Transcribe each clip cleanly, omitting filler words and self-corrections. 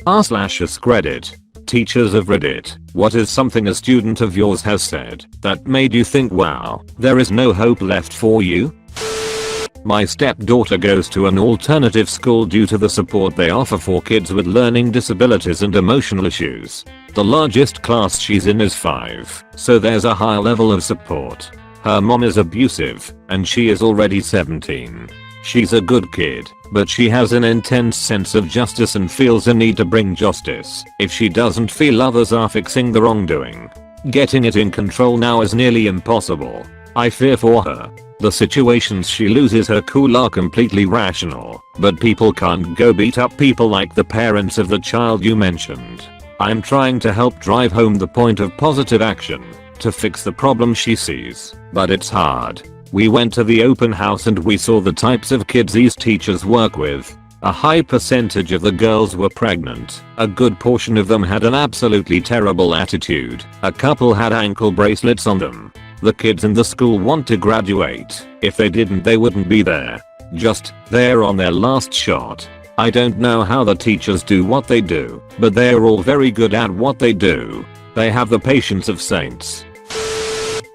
r/AskReddit. Teachers of Reddit, what is something a student of yours has said that made you think, wow, there is no hope left for you? My stepdaughter goes to an alternative school due to the support they offer for kids with learning disabilities and emotional issues. The largest class she's in is 5, so there's a high level of support. Her mom is abusive, and she is already 17. She's a good kid, but she has an intense sense of justice and feels a need to bring justice if she doesn't feel others are fixing the wrongdoing. Getting it in control now is nearly impossible. I fear for her. The situations she loses her cool are completely rational, but people can't go beat up people like the parents of the child you mentioned. I'm trying to help drive home the point of positive action to fix the problem she sees, but it's hard. We went to the open house and we saw the types of kids these teachers work with. A high percentage of the girls were pregnant. A good portion of them had an absolutely terrible attitude. A couple had ankle bracelets on them. The kids in the school want to graduate. If they didn't, they wouldn't be there. Just there on their last shot. I don't know how the teachers do what they do, but they're all very good at what they do. They have the patience of saints.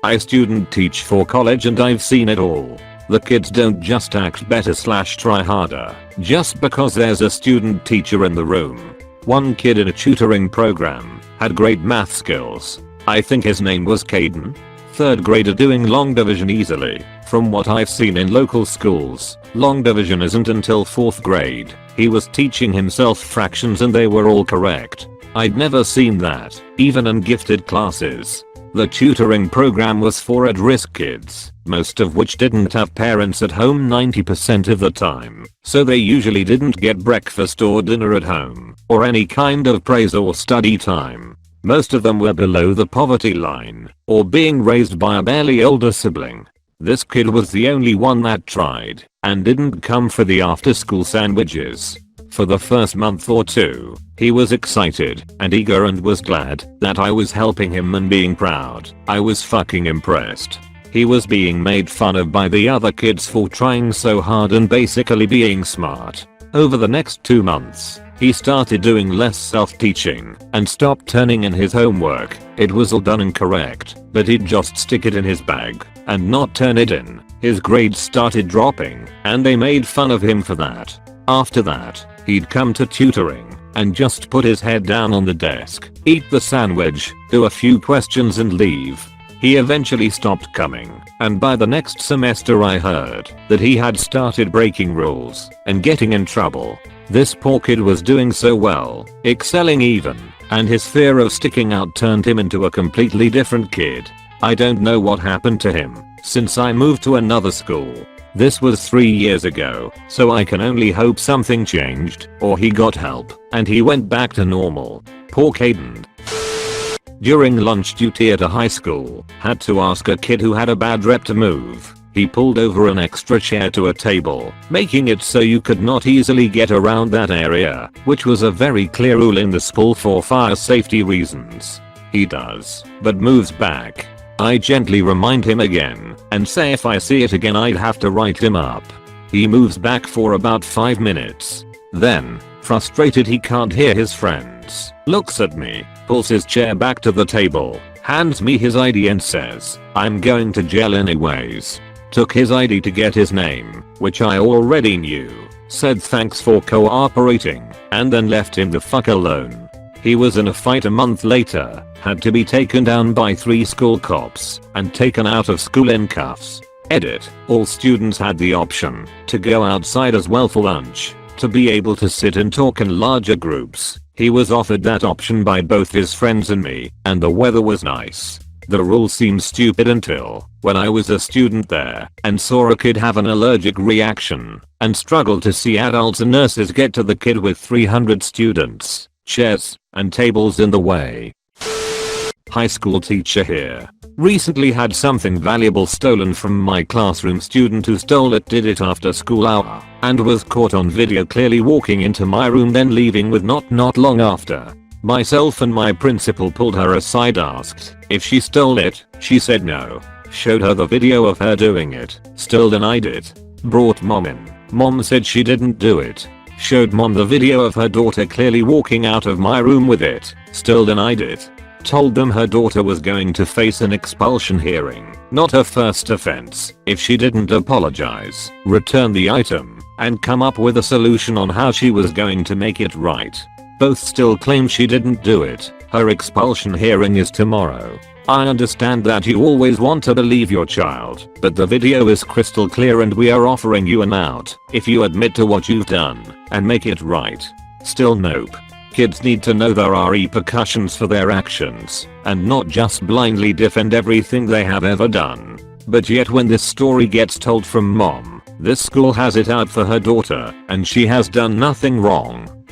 I student teach for college and I've seen it all. The kids don't just act better / try harder just because there's a student teacher in the room. One kid in a tutoring program had great math skills. I think his name was Caden. 3rd grader doing long division easily. From what I've seen in local schools, long division isn't until 4th grade. He was teaching himself fractions and they were all correct. I'd never seen that, even in gifted classes. The tutoring program was for at-risk kids, most of which didn't have parents at home 90% of the time, so they usually didn't get breakfast or dinner at home, or any kind of praise or study time. Most of them were below the poverty line, or being raised by a barely older sibling. This kid was the only one that tried, and didn't come for the after-school sandwiches. For the first month or 2, he was excited and eager and was glad that I was helping him and being proud. I was fucking impressed. He was being made fun of by the other kids for trying so hard and basically being smart. Over the next 2 months, he started doing less self-teaching and stopped turning in his homework. It was all done and correct, but he'd just stick it in his bag and not turn it in. His grades started dropping and they made fun of him for that. After that, he'd come to tutoring and just put his head down on the desk, eat the sandwich, do a few questions and leave. He eventually stopped coming, and by the next semester I heard that he had started breaking rules and getting in trouble. This poor kid was doing so well, excelling even, and his fear of sticking out turned him into a completely different kid. I don't know what happened to him since I moved to another school. This was 3 years ago, so I can only hope something changed, or he got help, and he went back to normal. Poor Caden. During lunch duty at a high school, had to ask a kid who had a bad rep to move. He pulled over an extra chair to a table, making it so you could not easily get around that area, which was a very clear rule in the school for fire safety reasons. He does, but moves back. I gently remind him again, and say if I see it again I'd have to write him up. He moves back for about 5 minutes. Then, frustrated he can't hear his friends, looks at me, pulls his chair back to the table, hands me his ID and says, "I'm going to jail anyways." Took his ID to get his name, which I already knew, said thanks for cooperating, and then left him the fuck alone. He was in a fight a month later, had to be taken down by 3 school cops, and taken out of school in cuffs. Edit. All students had the option to go outside as well for lunch, to be able to sit and talk in larger groups. He was offered that option by both his friends and me, and the weather was nice. The rule seemed stupid until, when I was a student there, and saw a kid have an allergic reaction, and struggled to see adults and nurses get to the kid with 300 students, chairs, and tables in the way. High school teacher here. Recently had something valuable stolen from my classroom. Student who stole it did it after school hour, and was caught on video clearly walking into my room then leaving with not long after. Myself and my principal pulled her aside, asked if she stole it. She said no. Showed her the video of her doing it. Still denied it. Brought mom in. Mom said she didn't do it. Showed mom the video of her daughter clearly walking out of my room with it. Still denied it. Told them her daughter was going to face an expulsion hearing, not her first offense, if she didn't apologize, return the item, and come up with a solution on how she was going to make it right. Both still claim she didn't do it. Her expulsion hearing is tomorrow. I understand that you always want to believe your child, but the video is crystal clear and we are offering you an out if you admit to what you've done and make it right. Still nope. Kids need to know there are repercussions for their actions and not just blindly defend everything they have ever done. But yet when this story gets told from mom, this school has it out for her daughter and she has done nothing wrong.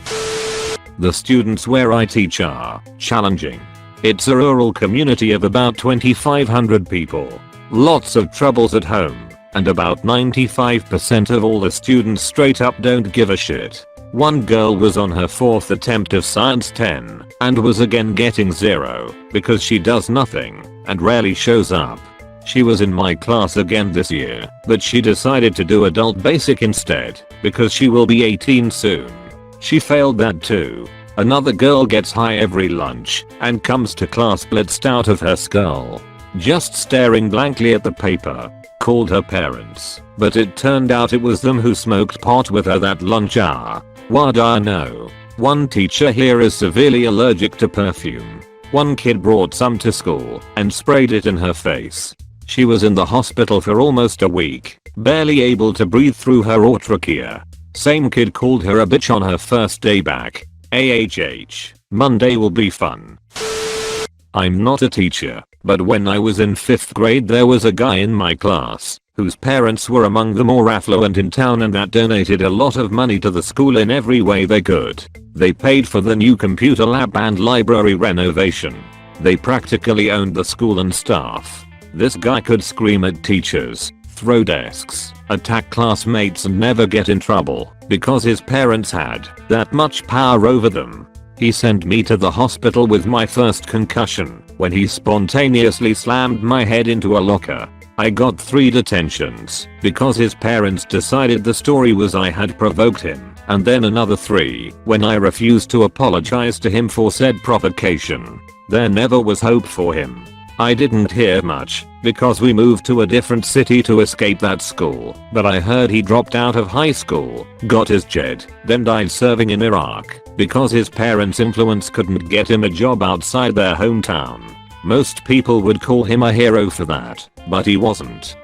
The students where I teach are challenging. It's a rural community of about 2,500 people. Lots of troubles at home, and about 95% of all the students straight up don't give a shit. One girl was on her 4th attempt of Science 10 and was again getting 0 because she does nothing and rarely shows up. She was in my class again this year, but she decided to do adult basic instead because she will be 18 soon. She failed that too. Another girl gets high every lunch and comes to class blitzed out of her skull, just staring blankly at the paper. Called her parents, but it turned out it was them who smoked pot with her that lunch hour. What I know. One teacher here is severely allergic to perfume. One kid brought some to school and sprayed it in her face. She was in the hospital for almost a week, barely able to breathe through her trachea. Same kid called her a bitch on her first day back. AHH. Monday will be fun. I'm not a teacher, but when I was in 5th grade there was a guy in my class whose parents were among the more affluent in town and that donated a lot of money to the school in every way they could. They paid for the new computer lab and library renovation. They practically owned the school and staff. This guy could scream at teachers, throw desks, attack classmates and never get in trouble because his parents had that much power over them. He sent me to the hospital with my first concussion when he spontaneously slammed my head into a locker. I got 3 detentions because his parents decided the story was I had provoked him, and then another 3 when I refused to apologize to him for said provocation. There never was hope for him. I didn't hear much because we moved to a different city to escape that school, but I heard he dropped out of high school, got his JED, then died serving in Iraq because his parents' influence couldn't get him a job outside their hometown. Most people would call him a hero for that, but he wasn't.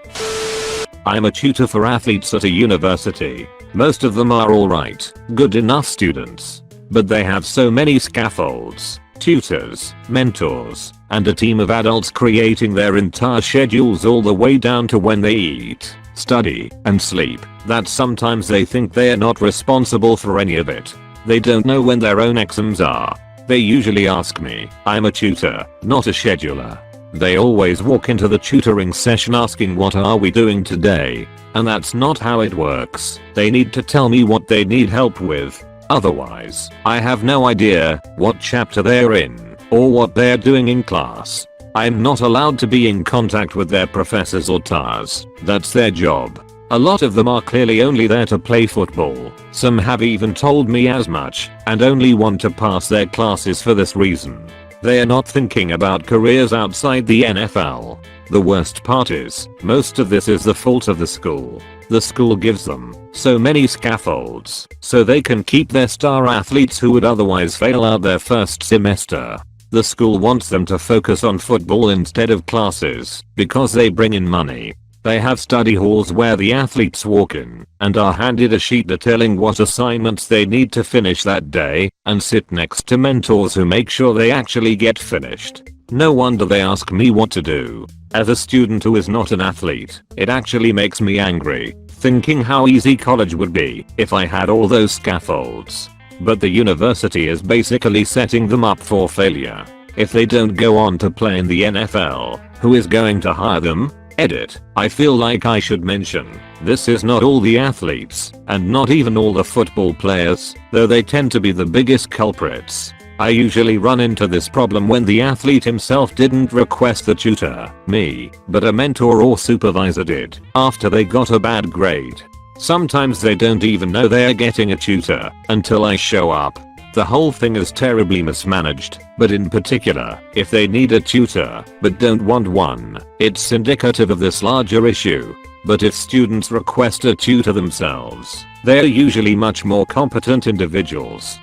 I'm a tutor for athletes at a university. Most of them are alright, good enough students, but they have so many scaffolds, tutors, mentors, and a team of adults creating their entire schedules all the way down to when they eat, study, and sleep, that sometimes they think they are not responsible for any of it. They don't know when their own exams are. They usually ask me. I'm a tutor, not a scheduler. They always walk into the tutoring session asking what are we doing today, and that's not how it works. They need to tell me what they need help with. Otherwise, I have no idea what chapter they're in or what they're doing in class. I'm not allowed to be in contact with their professors or TAs. That's their job. A lot of them are clearly only there to play football. Some have even told me as much and only want to pass their classes for this reason. They are not thinking about careers outside the NFL. The worst part is, most of this is the fault of the school. The school gives them so many scaffolds so they can keep their star athletes who would otherwise fail out their first semester. The school wants them to focus on football instead of classes because they bring in money. They have study halls where the athletes walk in and are handed a sheet detailing what assignments they need to finish that day and sit next to mentors who make sure they actually get finished. No wonder they ask me what to do. As a student who is not an athlete, it actually makes me angry, thinking how easy college would be if I had all those scaffolds. But the university is basically setting them up for failure. If they don't go on to play in the NFL, who is going to hire them? Edit. I feel like I should mention, this is not all the athletes, and not even all the football players, though they tend to be the biggest culprits. I usually run into this problem when the athlete himself didn't request the tutor, me, but a mentor or supervisor did, after they got a bad grade. Sometimes they don't even know they are getting a tutor until I show up. The whole thing is terribly mismanaged, but in particular, if they need a tutor but don't want one, it's indicative of this larger issue. But if students request a tutor themselves, they're usually much more competent individuals.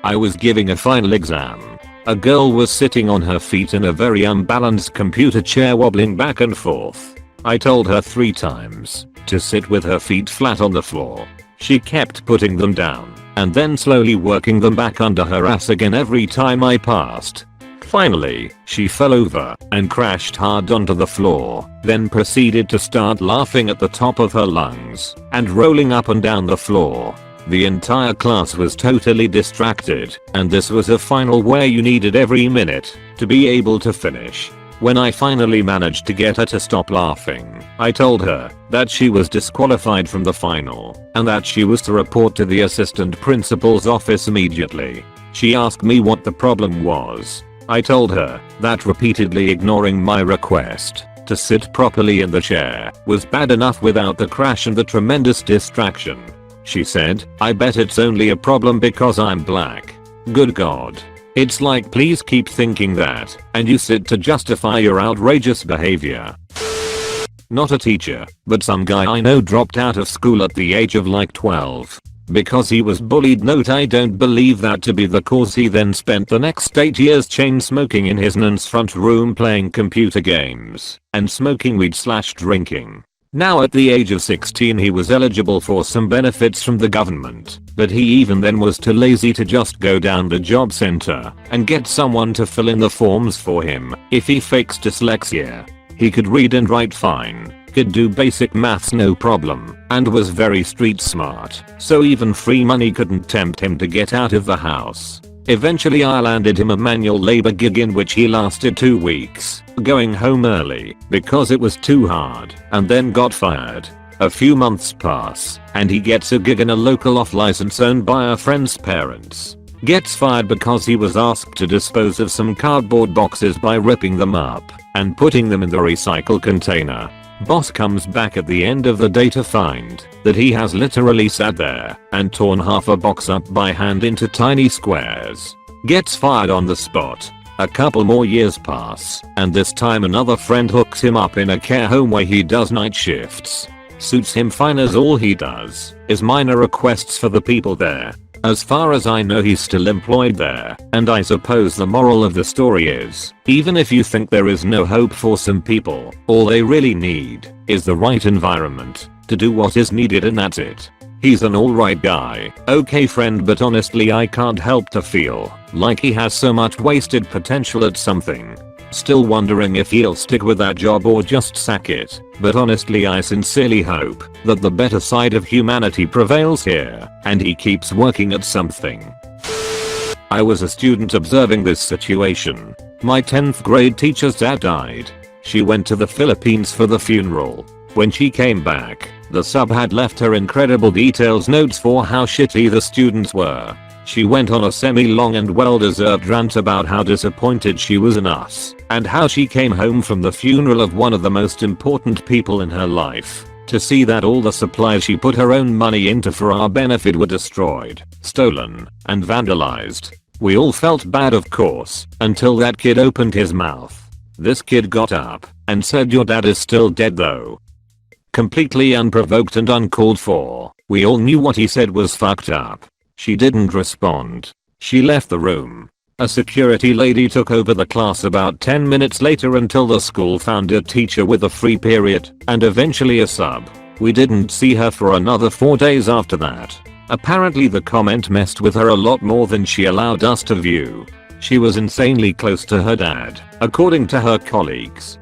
I was giving a final exam. A girl was sitting on her feet in a very unbalanced computer chair wobbling back and forth. I told her 3 times to sit with her feet flat on the floor. She kept putting them down and then slowly working them back under her ass again every time I passed. Finally, she fell over and crashed hard onto the floor, then proceeded to start laughing at the top of her lungs and rolling up and down the floor. The entire class was totally distracted, and this was a final where you needed every minute to be able to finish. When I finally managed to get her to stop laughing, I told her that she was disqualified from the final and that she was to report to the assistant principal's office immediately. She asked me what the problem was. I told her that repeatedly ignoring my request to sit properly in the chair was bad enough without the crash and the tremendous distraction. She said, "I bet it's only a problem because I'm black." Good God. It's like, please keep thinking that, and you sit to justify your outrageous behavior. Not a teacher, but some guy I know dropped out of school at the age of like 12. Because he was bullied. Note, I don't believe that to be the cause. He then spent the next 8 years chain smoking in his nan's front room, playing computer games and smoking weed/drinking. Now at the age of 16 he was eligible for some benefits from the government, but he even then was too lazy to just go down the job center and get someone to fill in the forms for him. If he fakes dyslexia, he could read and write fine, could do basic maths no problem, and was very street smart, so even free money couldn't tempt him to get out of the house. Eventually I landed him a manual labor gig in which he lasted 2 weeks, going home early because it was too hard, and then got fired. A few months pass, and he gets a gig in a local off-license owned by a friend's parents. Gets fired because he was asked to dispose of some cardboard boxes by ripping them up and putting them in the recycle container. Boss comes back at the end of the day to find that he has literally sat there and torn half a box up by hand into tiny squares. Gets fired on the spot. A couple more years pass, and this time another friend hooks him up in a care home where he does night shifts. Suits him fine, as all he does is minor requests for the people there. As far as I know he's still employed there, and I suppose the moral of the story is, even if you think there is no hope for some people, all they really need is the right environment to do what is needed, and that's it. He's an alright guy, okay friend, but honestly I can't help to feel like he has so much wasted potential at something. Still wondering if he'll stick with that job or just sack it, but honestly I sincerely hope that the better side of humanity prevails here and he keeps working at something. I was a student observing this situation. My 10th grade teacher's dad died. She went to the Philippines for the funeral. When she came back, the sub had left her incredible details notes for how shitty the students were. She went on a semi-long and well-deserved rant about how disappointed she was in us, and how she came home from the funeral of one of the most important people in her life to see that all the supplies she put her own money into for our benefit were destroyed, stolen, and vandalized. We all felt bad, of course, until that kid opened his mouth. This kid got up and said, "Your dad is still dead though." Completely unprovoked and uncalled for. We all knew what he said was fucked up. She didn't respond. She left the room. A security lady took over the class about 10 minutes later until the school found a teacher with a free period, and eventually a sub. We didn't see her for another 4 days after that. Apparently the comment messed with her a lot more than she allowed us to view. She was insanely close to her dad, according to her colleagues.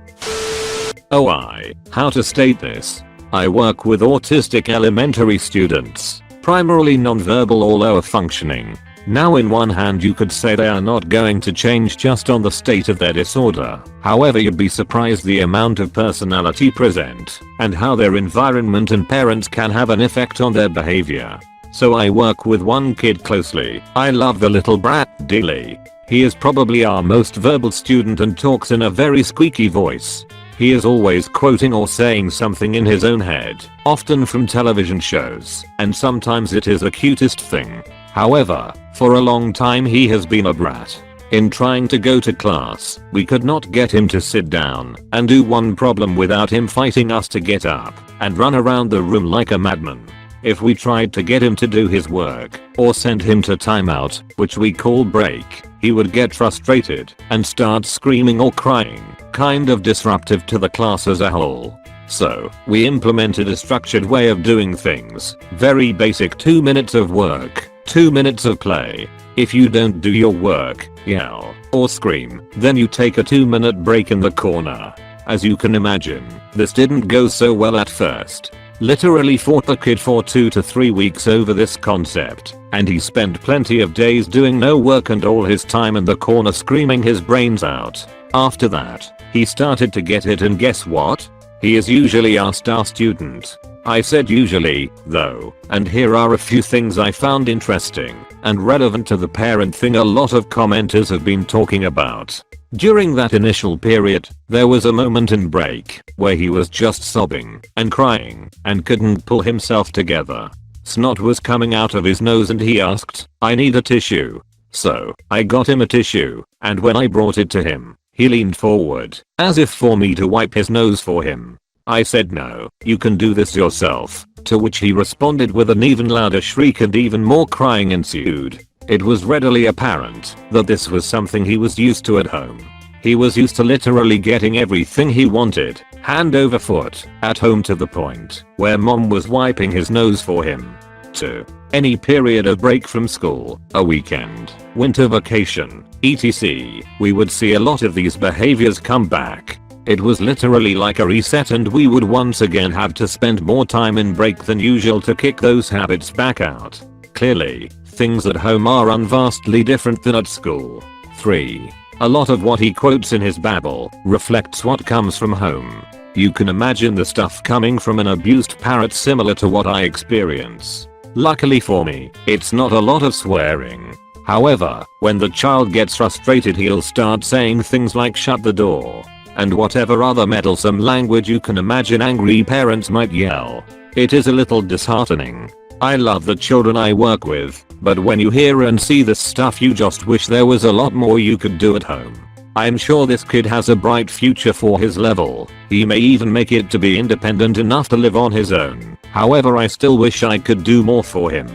How to state this? I work with autistic elementary students, primarily nonverbal or lower functioning. Now in one hand you could say they are not going to change just on the state of their disorder. However, you'd be surprised the amount of personality present and how their environment and parents can have an effect on their behavior. So I work with one kid closely. I love the little brat dearly. He is probably our most verbal student and talks in a very squeaky voice. He is always quoting or saying something in his own head, often from television shows, and sometimes it is the cutest thing. However, for a long time he has been a brat. In trying to go to class, we could not get him to sit down and do one problem without him fighting us to get up and run around the room like a madman. If we tried to get him to do his work or send him to timeout, which we call break, he would get frustrated and start screaming or crying, kind of disruptive to the class as a whole. So, we implemented a structured way of doing things. Very basic: 2 minutes of work, 2 minutes of play. If you don't do your work, yell, or scream, then you take a 2-minute break in the corner. As you can imagine, this didn't go so well at first. Literally fought the kid for 2 to 3 weeks over this concept, and he spent plenty of days doing no work and all his time in the corner screaming his brains out. After that, he started to get it, and guess what? He is usually our star student. I said usually, though, and here are a few things I found interesting and relevant to the parent thing a lot of commenters have been talking about. During that initial period, there was a moment in break where he was just sobbing and crying and couldn't pull himself together. Snot was coming out of his nose and he asked, "I need a tissue." So, I got him a tissue, and when I brought it to him, he leaned forward, as if for me to wipe his nose for him. I said, "No, you can do this yourself," to which he responded with an even louder shriek, and even more crying ensued. It was readily apparent that this was something he was used to at home. He was used to literally getting everything he wanted, hand over foot, at home, to the point where mom was wiping his nose for him. 2. Any period of break from school, a weekend, winter vacation, etc., we would see a lot of these behaviors come back. It was literally like a reset, and we would once again have to spend more time in break than usual to kick those habits back out. Clearly, things at home are vastly different than at school. 3. A lot of what he quotes in his babble reflects what comes from home. You can imagine the stuff coming from an abused parrot similar to what I experience. Luckily for me, it's not a lot of swearing. However, when the child gets frustrated, he'll start saying things like "shut the door," and whatever other meddlesome language you can imagine angry parents might yell. It is a little disheartening. I love the children I work with, but when you hear and see this stuff, you just wish there was a lot more you could do at home. I'm sure this kid has a bright future for his level. He may even make it to be independent enough to live on his own. However, I still wish I could do more for him.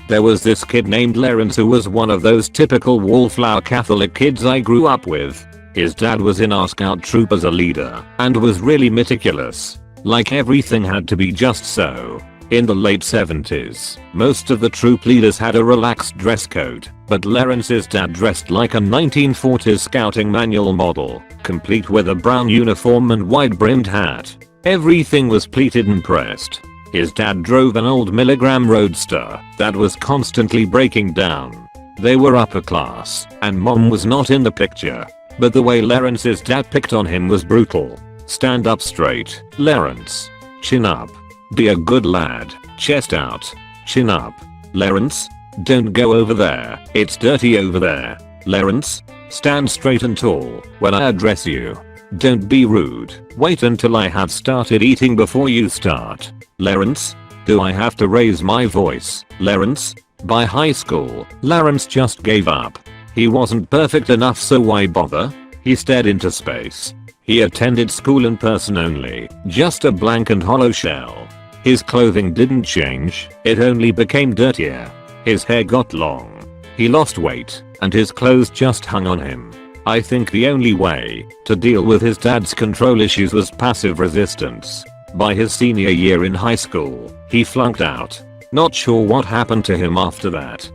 There was this kid named Lawrence who was one of those typical wallflower Catholic kids I grew up with. His dad was in our scout troop as a leader and was really meticulous. Like everything had to be just so. In the late 70s, most of the troop leaders had a relaxed dress code, but Lawrence's dad dressed like a 1940s scouting manual model, complete with a brown uniform and wide-brimmed hat. Everything was pleated and pressed. His dad drove an old Milligram Roadster that was constantly breaking down. They were upper class, and mom was not in the picture. But the way Lawrence's dad picked on him was brutal. "Stand up straight, Lawrence. Chin up. Be a good lad. Chest out. Chin up. Lawrence. Don't go over there. It's dirty over there. Lawrence. Stand straight and tall when I address you. Don't be rude. Wait until I have started eating before you start. Lawrence. Do I have to raise my voice, Lawrence?" By high school, Lawrence just gave up. He wasn't perfect enough, so why bother? He stared into space. He attended school in person only, just a blank and hollow shell. His clothing didn't change, it only became dirtier. His hair got long. He lost weight, and his clothes just hung on him. I think the only way to deal with his dad's control issues was passive resistance. By his senior year in high school, he flunked out. Not sure what happened to him after that.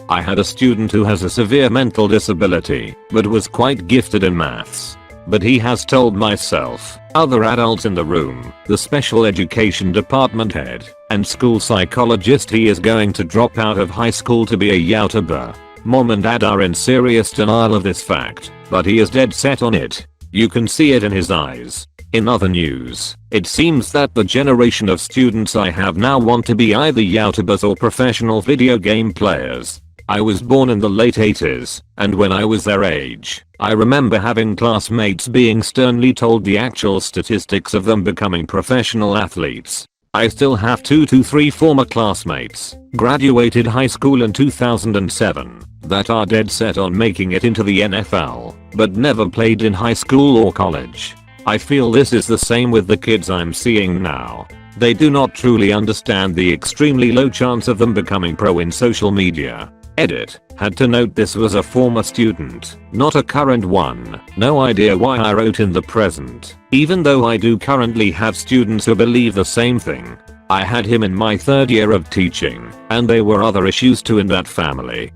I had a student who has a severe mental disability, but was quite gifted in maths. But he has told myself, other adults in the room, the special education department head, and school psychologist he is going to drop out of high school to be a YouTuber. Mom and dad are in serious denial of this fact, but he is dead set on it. You can see it in his eyes. In other news, it seems that the generation of students I have now want to be either YouTubers or professional video game players. I was born in the late 80s, and when I was their age, I remember having classmates being sternly told the actual statistics of them becoming professional athletes. I still have 2 to 3 former classmates, graduated high school in 2007, that are dead set on making it into the NFL, but never played in high school or college. I feel this is the same with the kids I'm seeing now. They do not truly understand the extremely low chance of them becoming pro in social media. Edit. Had to note this was a former student, not a current one. No idea why I wrote in the present, even though I do currently have students who believe the same thing. I had him in my 3rd year of teaching, and there were other issues too in that family.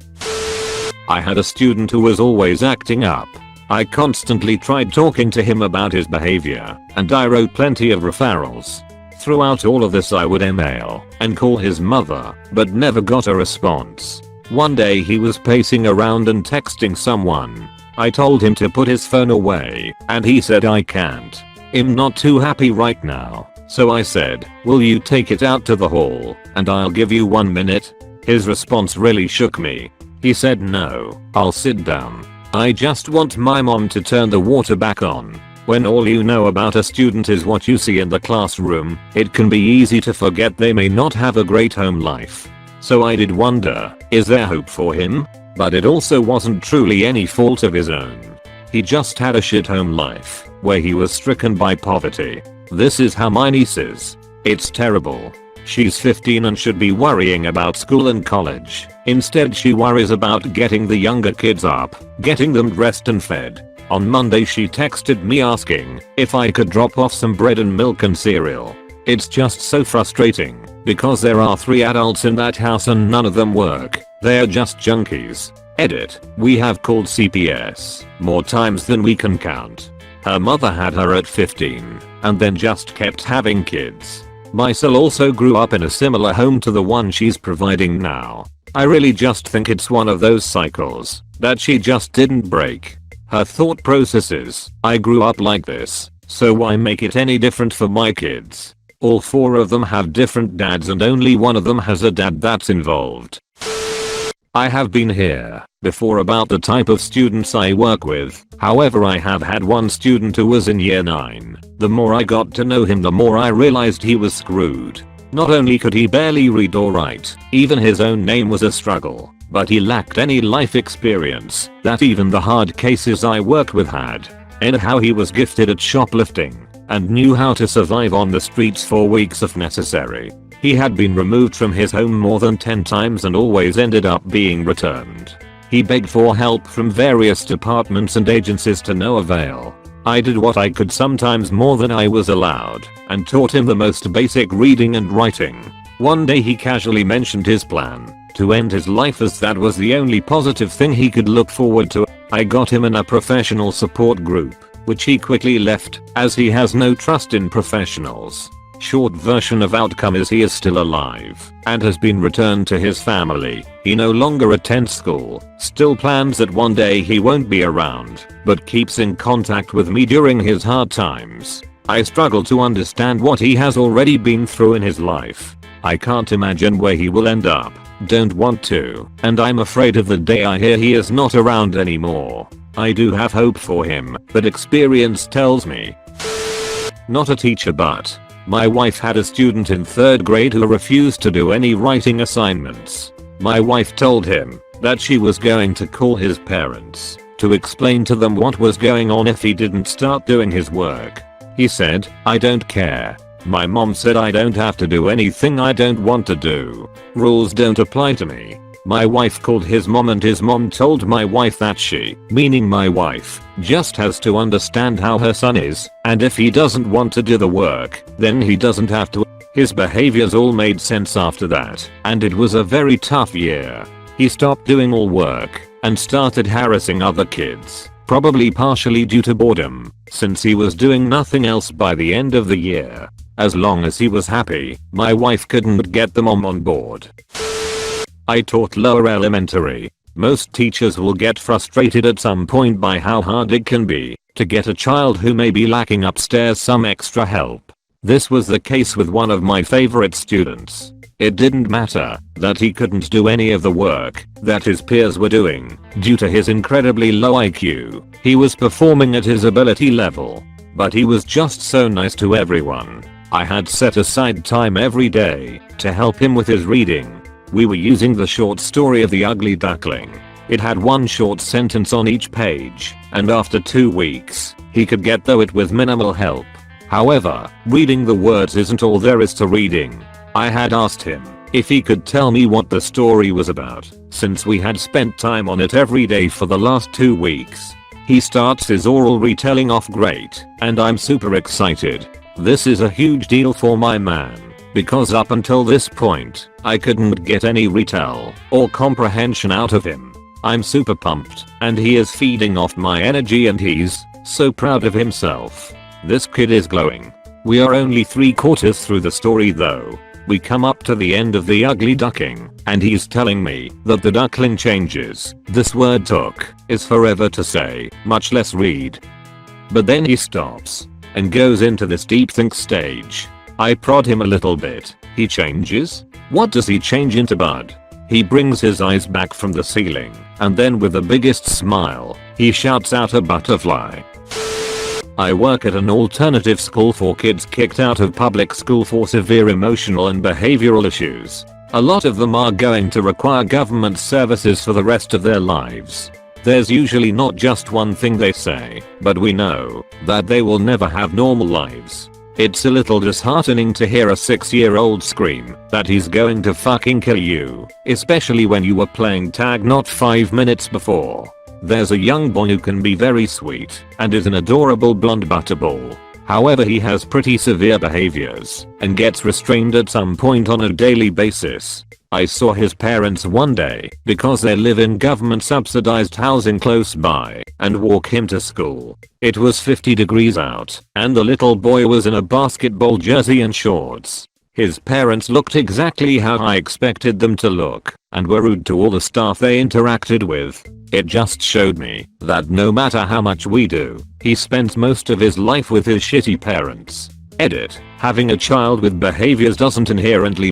I had a student who was always acting up. I constantly tried talking to him about his behavior, and I wrote plenty of referrals. Throughout all of this I would email and call his mother, but never got a response. One day he was pacing around and texting someone. I told him to put his phone away, and he said I can't. I'm not too happy right now, so I said, will you take it out to the hall, and I'll give you 1 minute? His response really shook me. He said no, I'll sit down. I just want my mom to turn the water back on. When all you know about a student is what you see in the classroom, it can be easy to forget they may not have a great home life. So I did wonder, is there hope for him? But it also wasn't truly any fault of his own. He just had a shit home life, where he was stricken by poverty. This is how my niece is. It's terrible. She's 15 and should be worrying about school and college. Instead she worries about getting the younger kids up, getting them dressed and fed. On Monday she texted me asking if I could drop off some bread and milk and cereal. It's just so frustrating, because there are 3 adults in that house and none of them work. They're just junkies. Edit. We have called CPS more times than we can count. Her mother had her at 15, and then just kept having kids. My soul also grew up in a similar home to the one she's providing now. I really just think it's one of those cycles that she just didn't break. Her thought process is, I grew up like this, so why make it any different for my kids? All 4 of them have different dads and only one of them has a dad that's involved. I have been here before about the type of students I work with. However, I have had one student who was in year 9. The more I got to know him, the more I realized he was screwed. Not only could he barely read or write, even his own name was a struggle, but he lacked any life experience that even the hard cases I worked with had. Anyhow, he was gifted at shoplifting and knew how to survive on the streets for weeks if necessary. He had been removed from his home more than 10 times and always ended up being returned. He begged for help from various departments and agencies to no avail. I did what I could, sometimes more than I was allowed, and taught him the most basic reading and writing. One day he casually mentioned his plan to end his life, as that was the only positive thing he could look forward to. I got him in a professional support group, which he quickly left as he has no trust in professionals. Short version of outcome is he is still alive and has been returned to his family. He no longer attends school, still plans that one day he won't be around, but keeps in contact with me during his hard times. I struggle to understand what he has already been through in his life. I can't imagine where he will end up, don't want to, and I'm afraid of the day I hear he is not around anymore. I do have hope for him, but experience tells me. Not a teacher, but my wife had a student in 3rd grade who refused to do any writing assignments. My wife told him that she was going to call his parents to explain to them what was going on if he didn't start doing his work. He said, I don't care. My mom said I don't have to do anything I don't want to do. Rules don't apply to me. My wife called his mom and his mom told my wife that she, meaning my wife, just has to understand how her son is, and if he doesn't want to do the work, then he doesn't have to. His behaviors all made sense after that, and it was a very tough year. He stopped doing all work and started harassing other kids, probably partially due to boredom, since he was doing nothing else by the end of the year. As long as he was happy, my wife couldn't get the mom on board. I taught lower elementary. Most teachers will get frustrated at some point by how hard it can be to get a child who may be lacking upstairs some extra help. This was the case with one of my favorite students. It didn't matter that he couldn't do any of the work that his peers were doing due to his incredibly low IQ. He was performing at his ability level. But he was just so nice to everyone. I had set aside time every day to help him with his reading. We were using the short story of The Ugly Duckling. It had one short sentence on each page, and after 2 weeks, he could get through it with minimal help. However, reading the words isn't all there is to reading. I had asked him if he could tell me what the story was about, since we had spent time on it every day for the last 2 weeks. He starts his oral retelling off great, and I'm super excited. This is a huge deal for my man, because up until this point, I couldn't get any retell or comprehension out of him. I'm super pumped, and he is feeding off my energy and he's so proud of himself. This kid is glowing. We are only 3/4 through the story though. We come up to the end of The Ugly Duckling, and he's telling me that the duckling changes. This word took is forever to say, much less read. But then he stops and goes into this deep think stage. I prod him a little bit. He changes? What does he change into, bud? He brings his eyes back from the ceiling, and then with the biggest smile, he shouts out a butterfly. I work at an alternative school for kids kicked out of public school for severe emotional and behavioral issues. A lot of them are going to require government services for the rest of their lives. There's usually not just one thing they say, but we know that they will never have normal lives. It's a little disheartening to hear a 6-year-old scream that he's going to fucking kill you, especially when you were playing tag not 5 minutes before. There's a young boy who can be very sweet and is an adorable blonde butterball. However, he has pretty severe behaviors and gets restrained at some point on a daily basis. I saw his parents one day because they live in government subsidized housing close by and walk him to school. It was 50 degrees out and the little boy was in a basketball jersey and shorts. His parents looked exactly how I expected them to look and were rude to all the staff they interacted with. It just showed me that no matter how much we do, he spends most of his life with his shitty parents. Edit. Having a child with behaviors doesn't inherently